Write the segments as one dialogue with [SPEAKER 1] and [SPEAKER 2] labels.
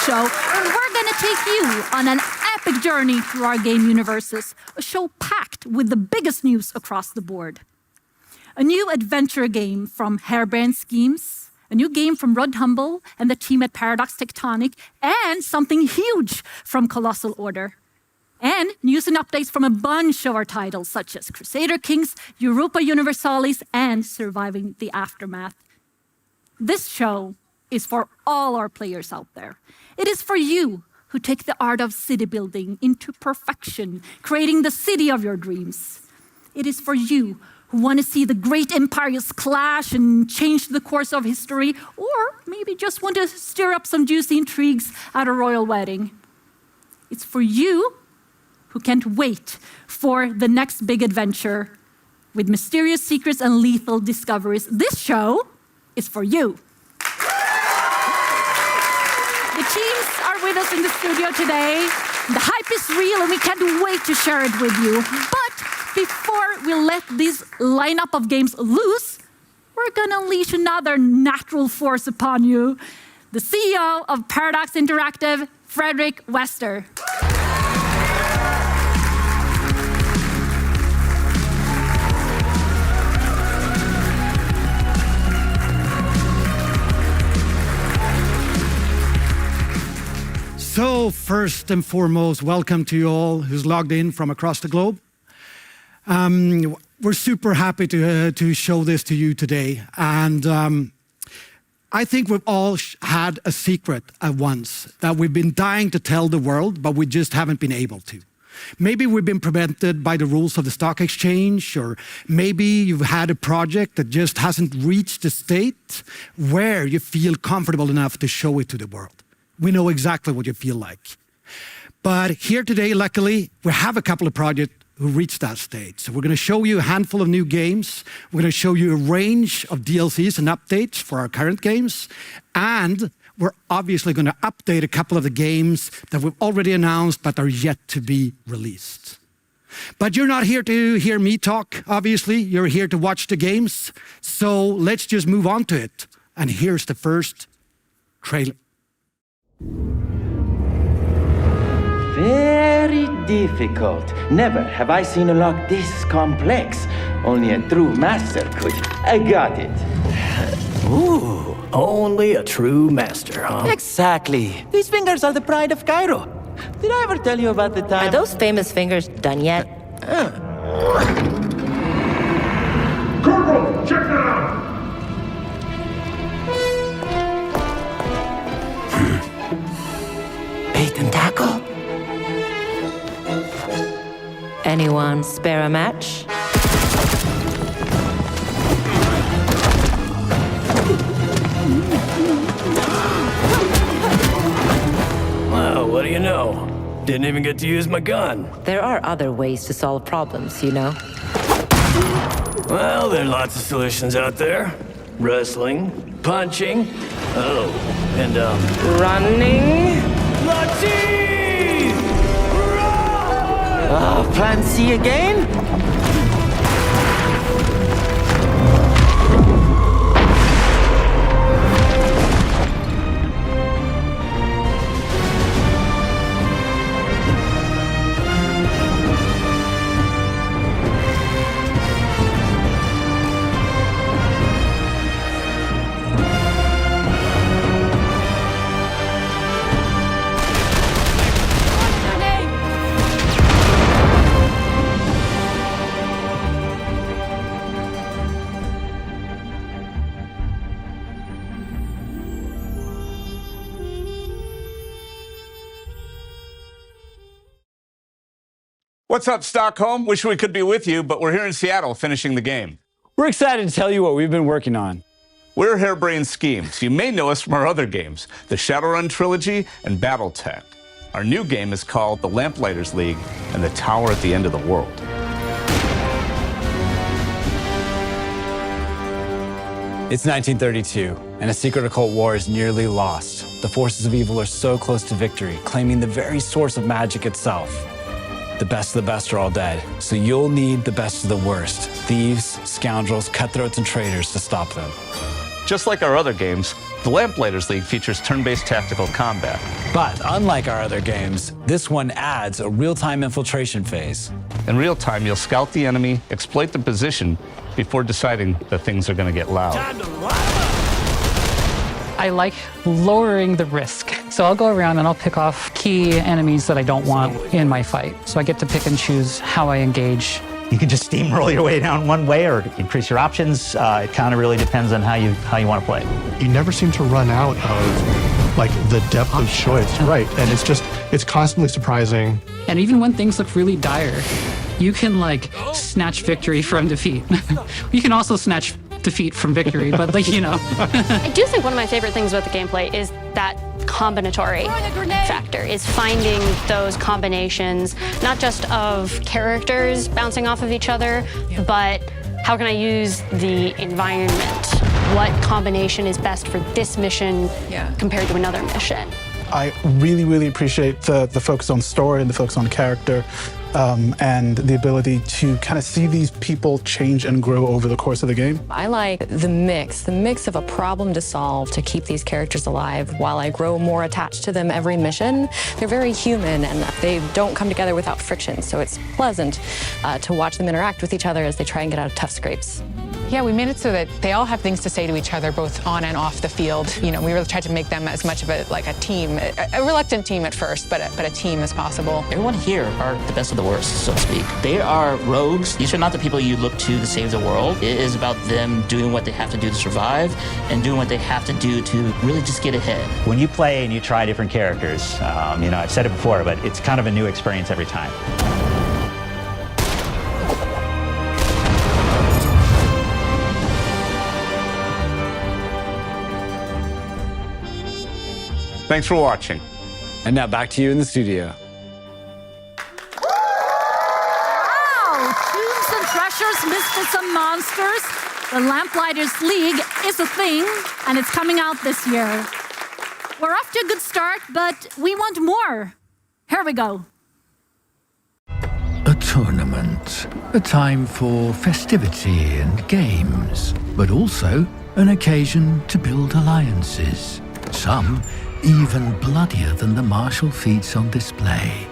[SPEAKER 1] show where we're going to take you on an epic journey through our game universes, a show packed with the biggest news across the board. A new adventure game from Harebrained Schemes, a new game from Rod Humble and the team at Paradox Tectonic, and something huge from Colossal Order. And news and updates from a bunch of our titles, such as Crusader Kings, Europa Universalis, and Surviving the Aftermath. This show is for all our players out there. It is for you who take the art of city building into perfection, creating the city of your dreams. It is for you who want to see the great empires clash and change the course of history, or maybe just want to stir up some juicy intrigues at a royal wedding. It's for you who can't wait for the next big adventure with mysterious secrets and lethal discoveries. This show is for you. The teams are with us in the studio today. The hype is real and we can't wait to share it with you. But before we let this lineup of games loose, we're gonna unleash another natural force upon you. The CEO of Paradox Interactive, Fredrik Wester.
[SPEAKER 2] So first and foremost, welcome to you all who's logged in from across the globe. We're super happy to show this to you today. And I think we've all had a secret at once that we've been dying to tell the world, but we just haven't been able to. Maybe we've been prevented by the rules of the stock exchange, or maybe you've had a project that just hasn't reached the state where you feel comfortable enough to show it to the world. We know exactly what you feel like. But here today, luckily, we have a couple of projects who reached that stage. So we're going to show you a handful of new games. We're going to show you a range of DLCs and updates for our current games. And we're obviously going to update a couple of the games that we've already announced but are yet to be released. But you're not here to hear me talk, obviously. You're here to watch the games. So let's just move on to it. And here's the first trailer.
[SPEAKER 3] Very difficult. Never have I seen a lock this complex. Only a true master could. I got it.
[SPEAKER 4] Ooh, only a true master, huh?
[SPEAKER 3] Exactly. These fingers are the pride of Cairo. Did I ever tell you about the time?
[SPEAKER 5] Are those famous fingers done yet?
[SPEAKER 6] Corporal, check that out!
[SPEAKER 3] Bait and tackle?
[SPEAKER 5] Anyone spare a match?
[SPEAKER 4] Well, what do you know? Didn't even get to use my gun.
[SPEAKER 5] There are other ways to solve problems, you know?
[SPEAKER 4] Well, there are lots of solutions out there. Wrestling, punching, and
[SPEAKER 5] Running?
[SPEAKER 4] Latif!
[SPEAKER 3] Oh, plan C again?
[SPEAKER 7] What's up, Stockholm? Wish we could be with you, but we're here in Seattle finishing the game.
[SPEAKER 8] We're excited to tell you what we've been working on.
[SPEAKER 7] We're Harebrained Schemes. You may know us from our other games, the Shadowrun Trilogy and Battletech. Our new game is called The Lamplighters League and the Tower at the End of the World.
[SPEAKER 8] It's 1932, and a secret occult war is nearly lost. The forces of evil are so close to victory, claiming the very source of magic itself. The best of the best are all dead, so you'll need the best of the worst. Thieves, scoundrels, cutthroats, and traitors to stop them.
[SPEAKER 7] Just like our other games, The Lamplighters League features turn-based tactical combat.
[SPEAKER 8] But unlike our other games, this one adds a real-time infiltration phase.
[SPEAKER 7] In real time, you'll scout the enemy, exploit the position before deciding that things are going to get loud.
[SPEAKER 6] I like lowering the risk. So I'll go around and I'll pick off key enemies that I don't want in my fight. So I get to pick and choose how I engage.
[SPEAKER 9] You can just steamroll your way down one way or increase your options. It kind of really depends on how you want to play.
[SPEAKER 10] You never seem to run out of like the depth of choice, right? And it's constantly surprising.
[SPEAKER 6] And even when things look really dire, you can like snatch victory from defeat. You can also snatch defeat from victory, but like, you know.
[SPEAKER 11] I do think one of my favorite things about the gameplay is that combinatory factor, is finding those combinations, not just of characters bouncing off of each other, but how can I use the environment? What combination is best for this mission compared to another mission?
[SPEAKER 10] I really, really appreciate the focus on story and the focus on character, and the ability to kind of see these people change and grow over the course of the game.
[SPEAKER 12] I like the mix of a problem to solve to keep these characters alive while I grow more attached to them every mission. They're very human and they don't come together without friction, so it's pleasant to watch them interact with each other as they try and get out of tough scrapes.
[SPEAKER 13] Yeah, we made it so that they all have things to say to each other, both on and off the field. You know, we really tried to make them as much of a team, a reluctant team at first, but a team as possible.
[SPEAKER 14] Everyone here are the best of the worst, so to speak. They are rogues. These are not the people you look to save the world. It is about them doing what they have to do to survive and doing what they have to do to really just get ahead.
[SPEAKER 9] When you play and you try different characters, you know, I've said it before, but it's kind of a new experience every time.
[SPEAKER 7] Thanks for watching.
[SPEAKER 8] And now back to you in the studio.
[SPEAKER 1] Wow! Tunes and treasures, misfits and monsters. The Lamplighters League is a thing, and it's coming out this year. We're off to a good start, but we want more. Here we go.
[SPEAKER 15] A tournament, a time for festivity and games, but also an occasion to build alliances. Some even bloodier than the martial feats on display.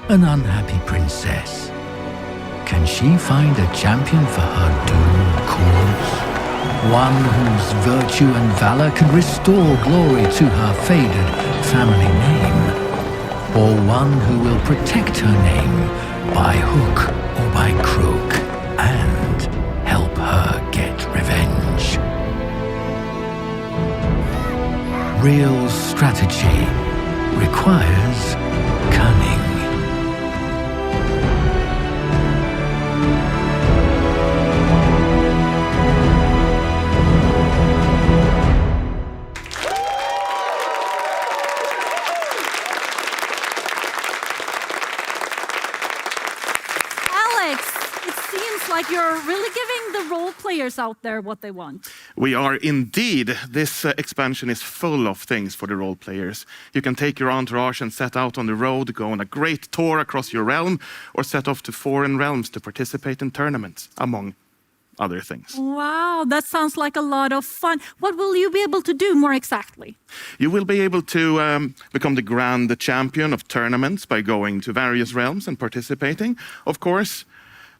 [SPEAKER 15] An unhappy princess. Can she find a champion for her doomed cause? One whose virtue and valor can restore glory to her faded family name? Or one who will protect her name by hook or by crook and help her get revenge? Real strategy requires cunning.
[SPEAKER 1] Like you're really giving the role players out there what they want.
[SPEAKER 16] We are indeed. This expansion is full of things for the role players. You can take your entourage and set out on the road, go on a great tour across your realm, or set off to foreign realms to participate in tournaments, among other things.
[SPEAKER 1] Wow, that sounds like a lot of fun. What will you be able to do more exactly?
[SPEAKER 16] You will be able to become the grand champion of tournaments by going to various realms and participating. Of course,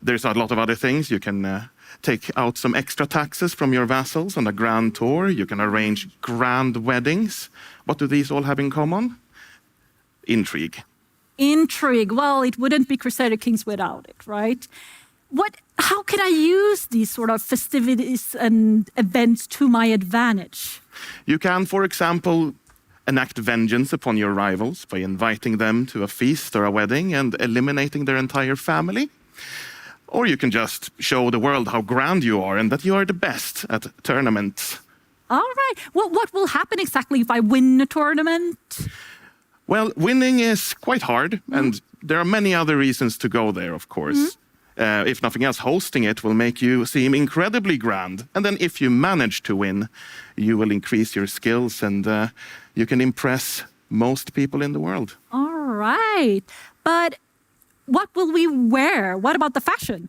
[SPEAKER 16] there's a lot of other things. You can take out some extra taxes from your vassals on a grand tour. You can arrange grand weddings. What do these all have in common? Intrigue.
[SPEAKER 1] Intrigue. Well, it wouldn't be Crusader Kings without it, right? How can I use these sort of festivities and events to my advantage?
[SPEAKER 16] You can, for example, enact vengeance upon your rivals by inviting them to a feast or a wedding and eliminating their entire family. Or you can just show the world how grand you are and that you are the best at tournaments.
[SPEAKER 1] All right. Well, what will happen exactly if I win a tournament?
[SPEAKER 16] Well, winning is quite hard, and there are many other reasons to go there, of course. If nothing else, hosting it will make you seem incredibly grand. And then if you manage to win, you will increase your skills and you can impress most people in the world.
[SPEAKER 1] All right. But what will we wear? What about the fashion?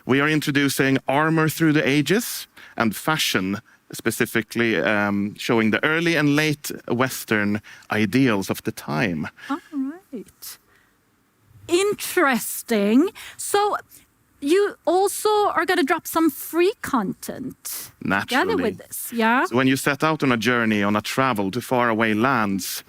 [SPEAKER 16] We are introducing armor through the ages and fashion specifically showing the early and late Western ideals of the time.
[SPEAKER 1] All right. Interesting. So you also are going to drop some free content
[SPEAKER 16] Naturally.
[SPEAKER 1] together with this, yeah?
[SPEAKER 16] So when you set out on a journey, on a travel to faraway lands,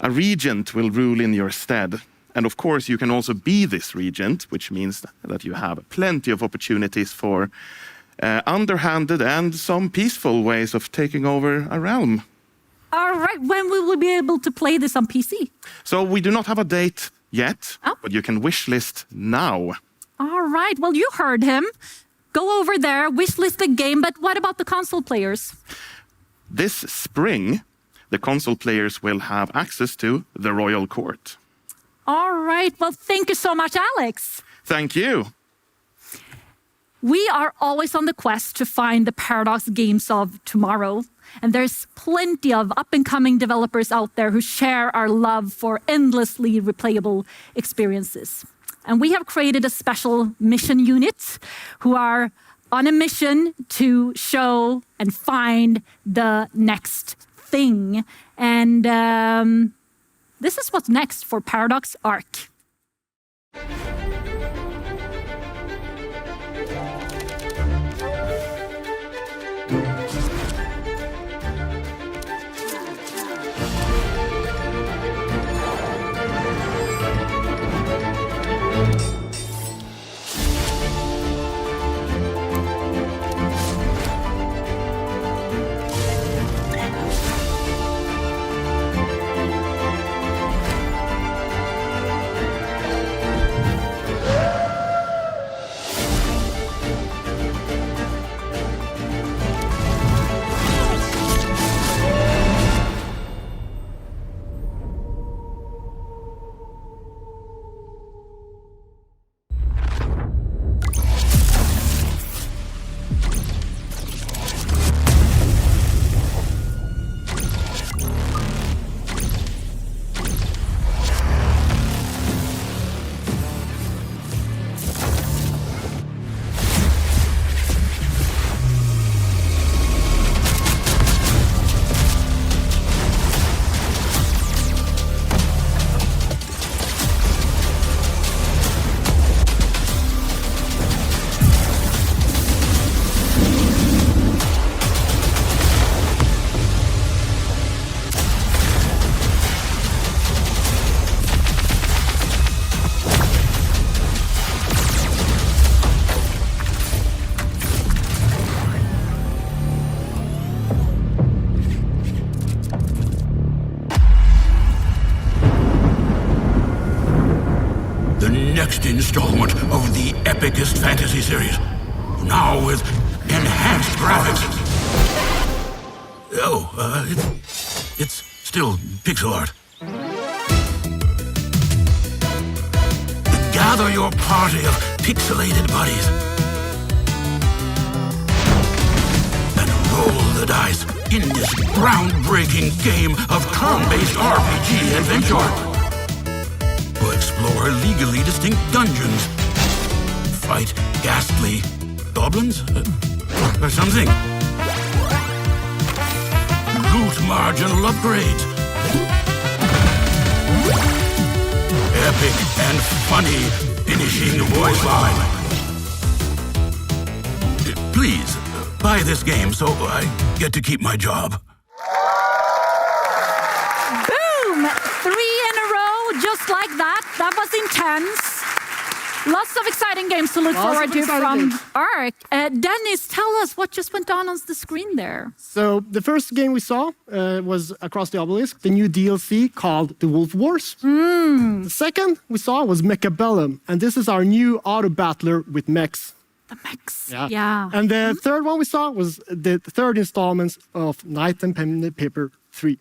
[SPEAKER 16] a regent will rule in your stead. And of course, you can also be this regent, which means that you have plenty of opportunities for underhanded and some peaceful ways of taking over a realm.
[SPEAKER 1] All right. When will we be able to play this on PC?
[SPEAKER 16] So we do not have a date yet, but you can wishlist now.
[SPEAKER 1] All right. Well, you heard him. Go over there, wishlist the game, but what about the console players?
[SPEAKER 16] This spring, the console players will have access to the Royal Court.
[SPEAKER 1] All right. Well, thank you so much, Alex.
[SPEAKER 16] Thank you.
[SPEAKER 1] We are always on the quest to find the Paradox games of tomorrow. And there's plenty of up-and-coming developers out there who share our love for endlessly replayable experiences. And we have created a special mission unit who are on a mission to show and find the next thing. And this is what's next for Paradox Arc.
[SPEAKER 17] Next installment of the epicest fantasy series. Now with enhanced graphics. Oh, it's still pixel art. Gather your party of pixelated buddies and roll the dice in this groundbreaking game of turn-based RPG adventure. Explore legally distinct dungeons. Fight ghastly goblins? Or something. Loot marginal upgrades. Epic and funny finishing voice line. Please, buy this game so I get to keep my job.
[SPEAKER 1] Boom! 3 in a row, just like that. That was intense. Lots of exciting games to look forward to from Arc. Dennis, tell us what just went on the screen there.
[SPEAKER 18] So the first game we saw was Across the Obelisk, the new DLC called The Wolf Wars. The second we saw was Mechabellum, and this is our new auto battler with mechs.
[SPEAKER 1] The mechs,
[SPEAKER 18] yeah. And the third one we saw was the third installment of Knight and Pen and Paper 3.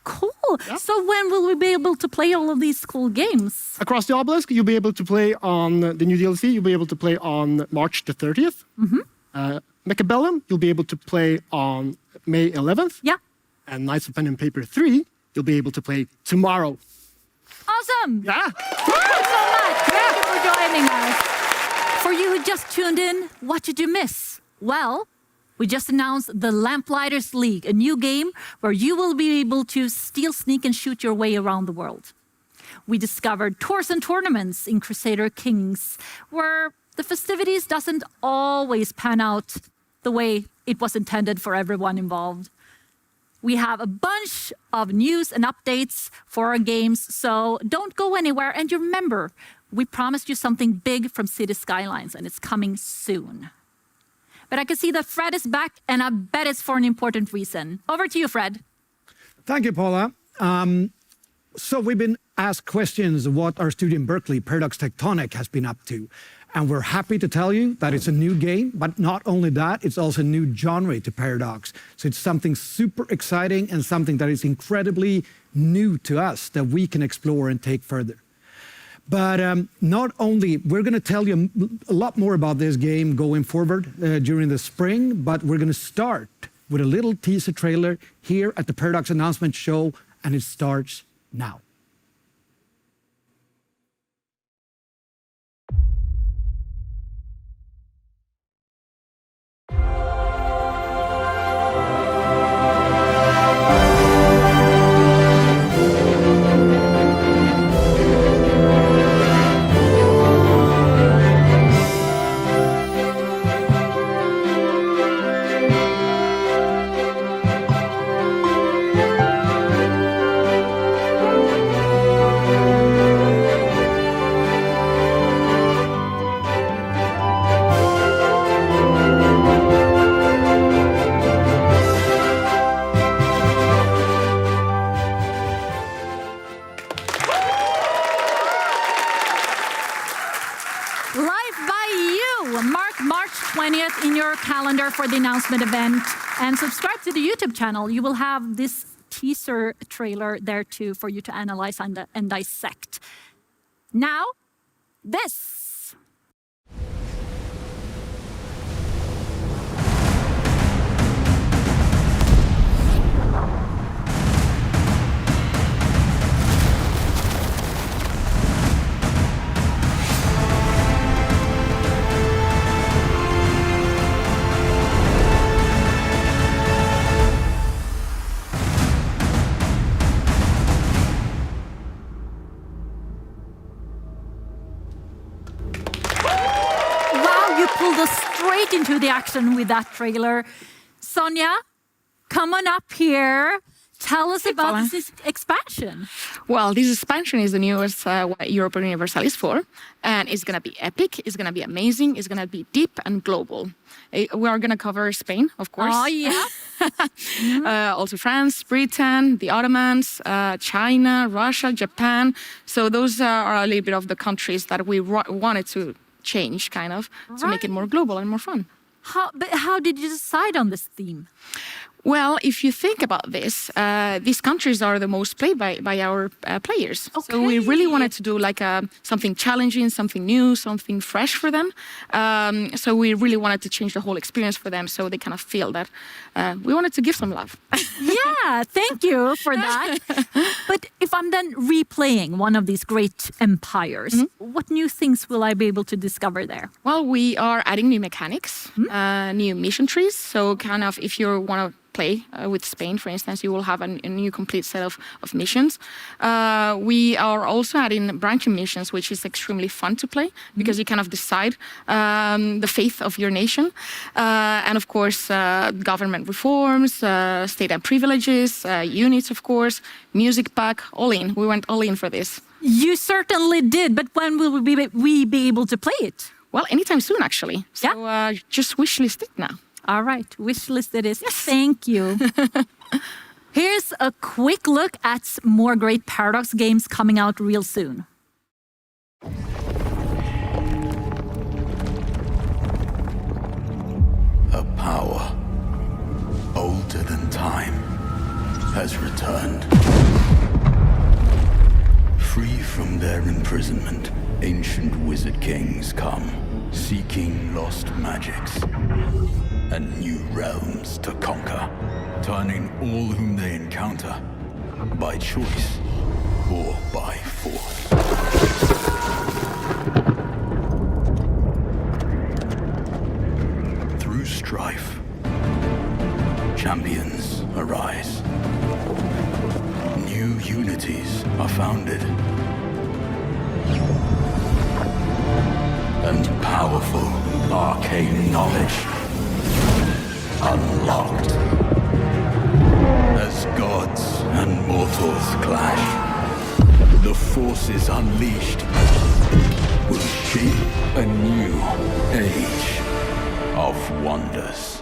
[SPEAKER 1] Cool. Yeah. So when will we be able to play all of these cool games?
[SPEAKER 18] Across the Obelisk, you'll be able to play on the new DLC. You'll be able to play on March the 30th. Mechabellum, you'll be able to play on May 11th.
[SPEAKER 1] Yeah.
[SPEAKER 18] And Knights of Pen and Paper 3, you'll be able to play tomorrow.
[SPEAKER 1] Awesome.
[SPEAKER 18] Yeah.
[SPEAKER 1] Thank you so much. Thank you for joining us. For you who just tuned in, what did you miss? Well, We just announced the Lamplighters League, a new game where you will be able to steal, sneak, and shoot your way around the world. We discovered tours and tournaments in Crusader Kings, where the festivities doesn't always pan out the way it was intended for everyone involved. We have a bunch of news and updates for our games, so don't go anywhere. And you remember, we promised you something big from City Skylines, and it's coming soon. But I can see that Fred is back, and I bet it's for an important reason. Over to you, Fred.
[SPEAKER 2] Thank you, Paula. So we've been asked questions of what our studio in Berkeley, Paradox Tectonic, has been up to. And we're happy to tell you that it's a new game, but not only that, it's also a new genre to Paradox. So it's something super exciting and something that is incredibly new to us that we can explore and take further. But not only, we're going to tell you a lot more about this game going forward during the spring, but we're going to start with a little teaser trailer here at the Paradox announcement show, and it starts now.
[SPEAKER 1] In your calendar for the announcement event, and subscribe to the YouTube channel. You will have this teaser trailer there too for you to analyze and dissect. Now, this. Pulled us straight into the action with that trailer. Sonja, come on up here. Tell us about this expansion.
[SPEAKER 19] Well, this expansion is the newest what European Universalis for, and it's going to be epic, it's going to be amazing, it's going to be deep and global. We are going to cover Spain, of course.
[SPEAKER 1] Oh, yeah.
[SPEAKER 19] Also France, Britain, the Ottomans, China, Russia, Japan. So those are a little bit of the countries that we wanted to change, kind of, to make it more global and more fun.
[SPEAKER 1] But how did you decide on this theme?
[SPEAKER 19] Well, if you think about this, these countries are the most played by our players. Okay. So we really wanted to do like something challenging, something new, something fresh for them. So we really wanted to change the whole experience for them so they kind of feel that we wanted to give some love.
[SPEAKER 1] Yeah, thank you for that. But if I'm then replaying one of these great empires, what new things will I be able to discover there?
[SPEAKER 19] Well, we are adding new mechanics, new mission trees. So kind of if you want to play with Spain, for instance, you will have a new complete set of missions. We are also adding branching missions, which is extremely fun to play because you kind of decide the fate of your nation. And of course, government reforms, state and privileges, units, of course, music pack, all in. We went all in for this.
[SPEAKER 1] You certainly did, but when will we be able to play it?
[SPEAKER 19] Well, anytime soon, actually. So just wishlist it now.
[SPEAKER 1] All right, wishlist it is. Yes. Thank you. Here's a quick look at more great Paradox games coming out real soon.
[SPEAKER 17] A power older than time has returned. Free from their imprisonment, ancient wizard kings come, seeking lost magics and new realms to conquer, turning all whom they encounter by choice or by force. Through strife, powerful arcane knowledge. Unlocked. As gods and mortals clash, the forces unleashed will shape a new age of wonders.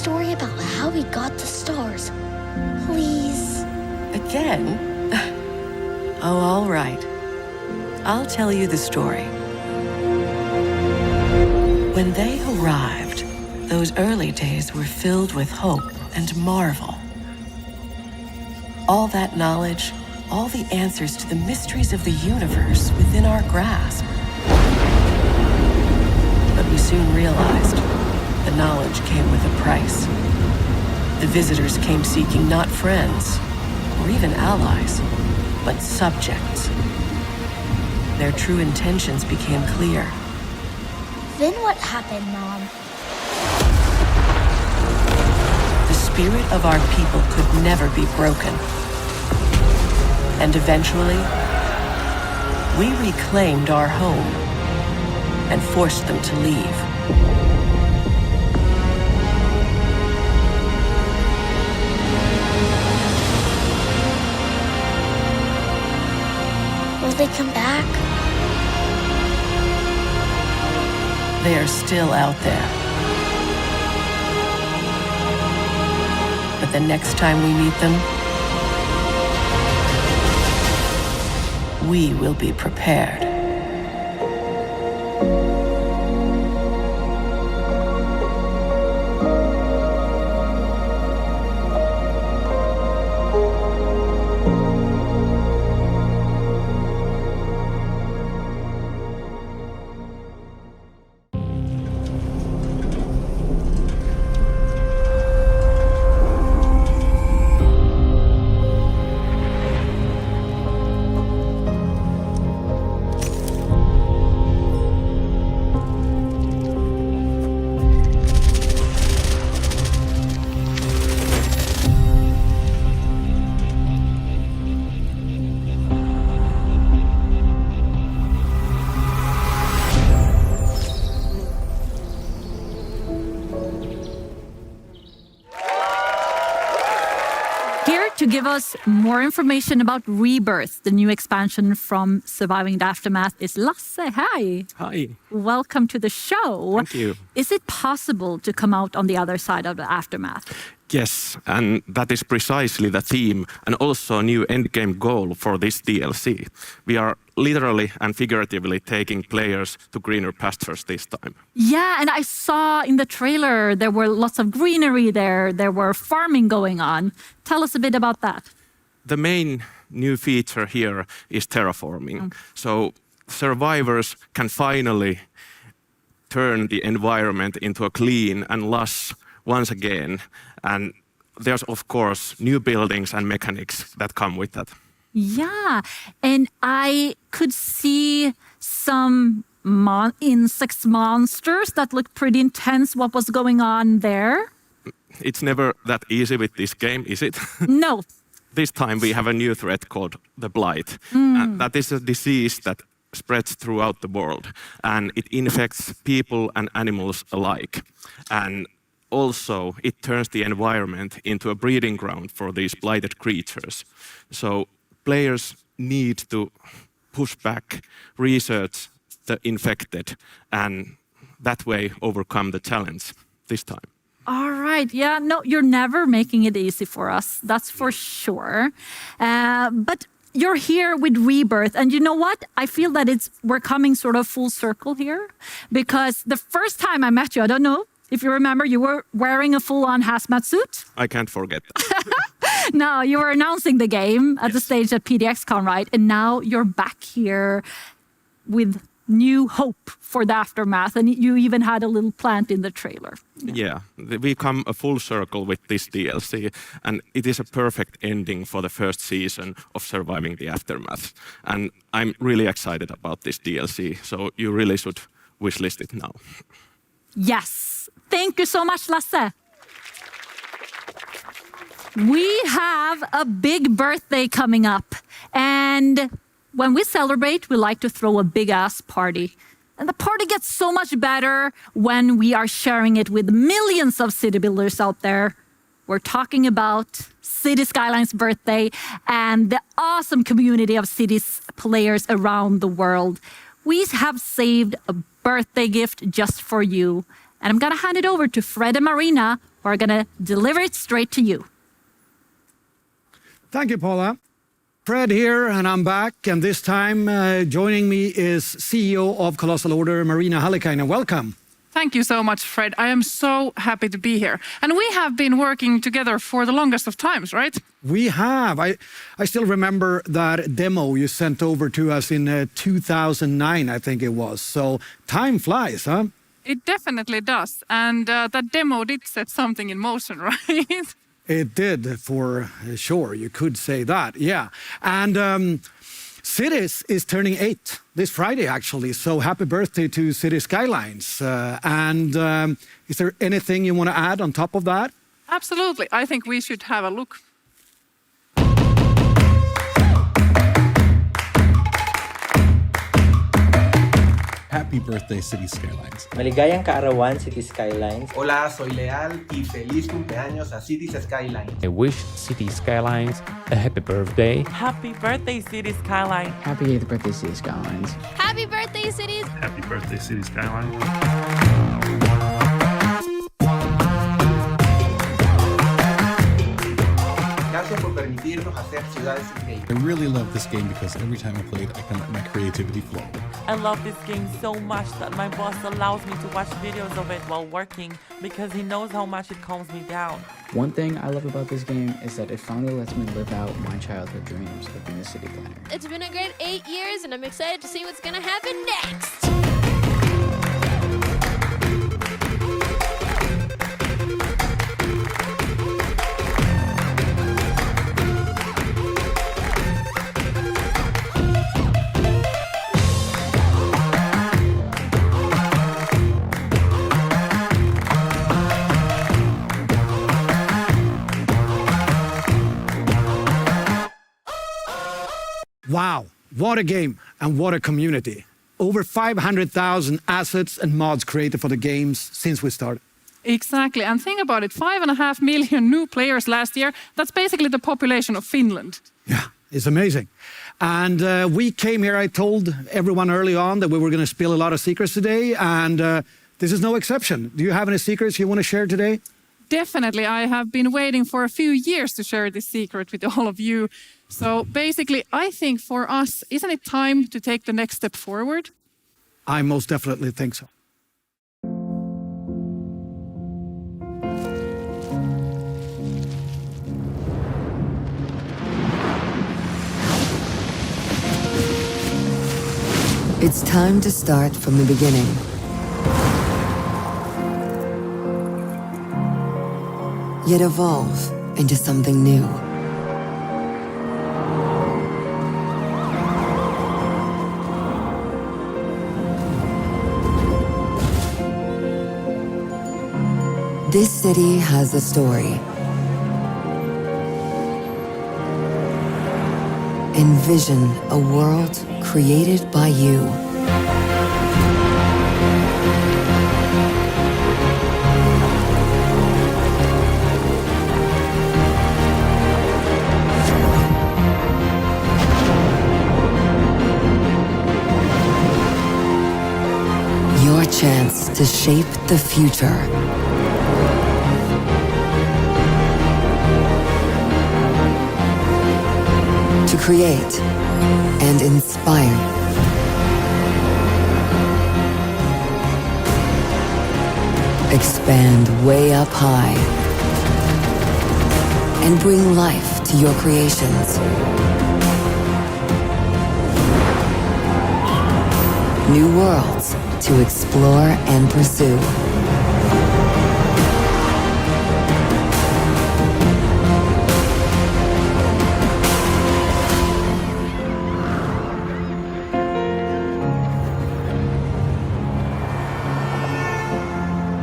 [SPEAKER 20] Story about how we got the stars. Please.
[SPEAKER 21] Again? Oh, all right. I'll tell you the story. When they arrived, those early days were filled with hope and marvel. All that knowledge, all the answers to the mysteries of the universe within our grasp. But we soon realized the knowledge came with a price. The visitors came seeking not friends, or even allies, but subjects. Their true intentions became clear.
[SPEAKER 20] Then what happened, Mom?
[SPEAKER 21] The spirit of our people could never be broken. And eventually, we reclaimed our home and forced them to leave.
[SPEAKER 20] Will they come back?
[SPEAKER 21] They are still out there. But the next time we meet them, we will be prepared.
[SPEAKER 1] To give us more information about Rebirth, the new expansion from Surviving the Aftermath, is Lasse. Hi.
[SPEAKER 22] Hi.
[SPEAKER 1] Welcome to the show.
[SPEAKER 22] Thank you.
[SPEAKER 1] Is it possible to come out on the other side of the Aftermath?
[SPEAKER 5] Yes, and that is precisely the theme and also a new endgame goal for this DLC. We are literally and figuratively taking players to greener pastures this time.
[SPEAKER 1] Yeah, and I saw in the trailer there were lots of greenery there. There were farming going on. Tell us a bit about that.
[SPEAKER 5] The main new feature here is terraforming. So survivors can finally turn the environment into a clean and lush once again. And there's, of course, new buildings and mechanics that come with that.
[SPEAKER 1] Yeah, and I could see some insect monsters that looked pretty intense. What was going on there?
[SPEAKER 5] It's never that easy with this game, is it?
[SPEAKER 1] No.
[SPEAKER 5] This time we have a new threat called the Blight. That is a disease that spreads throughout the world, and it infects people and animals alike. And also, it turns the environment into a breeding ground for these blighted creatures. So players need to push back, research the infected, and that way overcome the challenge this time.
[SPEAKER 1] All right. Yeah, no, you're never making it easy for us. That's for sure. But you're here with Rebirth. And you know what? I feel that we're coming sort of full circle here. Because the first time I met you, I don't know if you remember, you were wearing a full-on hazmat suit.
[SPEAKER 5] I can't forget that.
[SPEAKER 1] No, you were announcing the game at the stage at PDXCon, right? And now you're back here with new hope for the aftermath. And you even had a little plant in the trailer.
[SPEAKER 5] Yeah, we come a full circle with this DLC, and it is a perfect ending for the first season of Surviving the Aftermath. And I'm really excited about this DLC, so you really should wishlist it now.
[SPEAKER 1] Yes. Thank you so much, Lasse. We have a big birthday coming up. And when we celebrate, we like to throw a big-ass party. And the party gets so much better when we are sharing it with millions of city builders out there. We're talking about City Skylines' birthday and the awesome community of cities players around the world. We have saved a birthday gift just for you. And I'm going to hand it over to Fred and Marina, who are going to deliver it straight to you.
[SPEAKER 2] Thank you, Paula. Fred here, and I'm back. And this time, joining me is CEO of Colossal Order, Marina Hallikainen. Welcome.
[SPEAKER 22] Thank you so much, Fred. I am so happy to be here. And we have been working together for the longest of times, right?
[SPEAKER 2] We have. I still remember that demo you sent over to us in 2009, I think it was. So time flies, huh?
[SPEAKER 22] It definitely does. And that demo did set something in motion, right?
[SPEAKER 2] It did, for sure. You could say that, yeah. And Cities is turning 8 this Friday, actually. So happy birthday to City Skylines. Is there anything you want to add on top of that?
[SPEAKER 22] Absolutely. I think we should have a look.
[SPEAKER 23] Happy birthday, City Skylines.
[SPEAKER 24] Maligayang kaarawan, City Skylines.
[SPEAKER 25] Hola, soy Leal y feliz cumpleaños a City Skylines.
[SPEAKER 26] I wish City Skylines a happy birthday.
[SPEAKER 27] Happy birthday, City Skylines.
[SPEAKER 28] Happy 8th birthday, City Skylines.
[SPEAKER 29] Happy birthday, Cities.
[SPEAKER 23] Happy birthday, City Skylines.
[SPEAKER 25] Gracias por permitirnos hacer ciudades increíbles.
[SPEAKER 23] I really love this game because every time I play it, I can let my creativity flow.
[SPEAKER 27] I love this game so much that my boss allows me to watch videos of it while working because he knows how much it calms me down.
[SPEAKER 28] One thing I love about this game is that it finally lets me live out my childhood dreams of being a city planner.
[SPEAKER 29] It's been a great 8 years, and I'm excited to see what's gonna happen next.
[SPEAKER 2] Wow, what a game and what a community. Over 500,000 assets and mods created for the games since we started.
[SPEAKER 22] Exactly. And think about it, 5.5 million new players last year. That's basically the population of Finland.
[SPEAKER 2] Yeah, it's amazing. And we came here, I told everyone early on that we were going to spill a lot of secrets today, and this is no exception. Do you have any secrets you want to share today?
[SPEAKER 22] Definitely. I have been waiting for a few years to share this secret with all of you. So basically, I think for us, isn't it time to take the next step forward?
[SPEAKER 2] I most definitely think so.
[SPEAKER 3] It's time to start from the beginning. Yet evolve into something new. This city has a story. Envision a world created by you. Your chance to shape the future. To create and inspire. Expand way up high and bring life to your creations. New worlds to explore and pursue.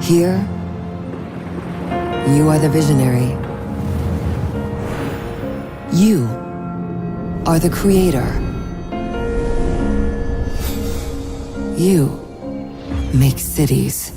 [SPEAKER 3] Here, you are the visionary. You are the creator. You make cities.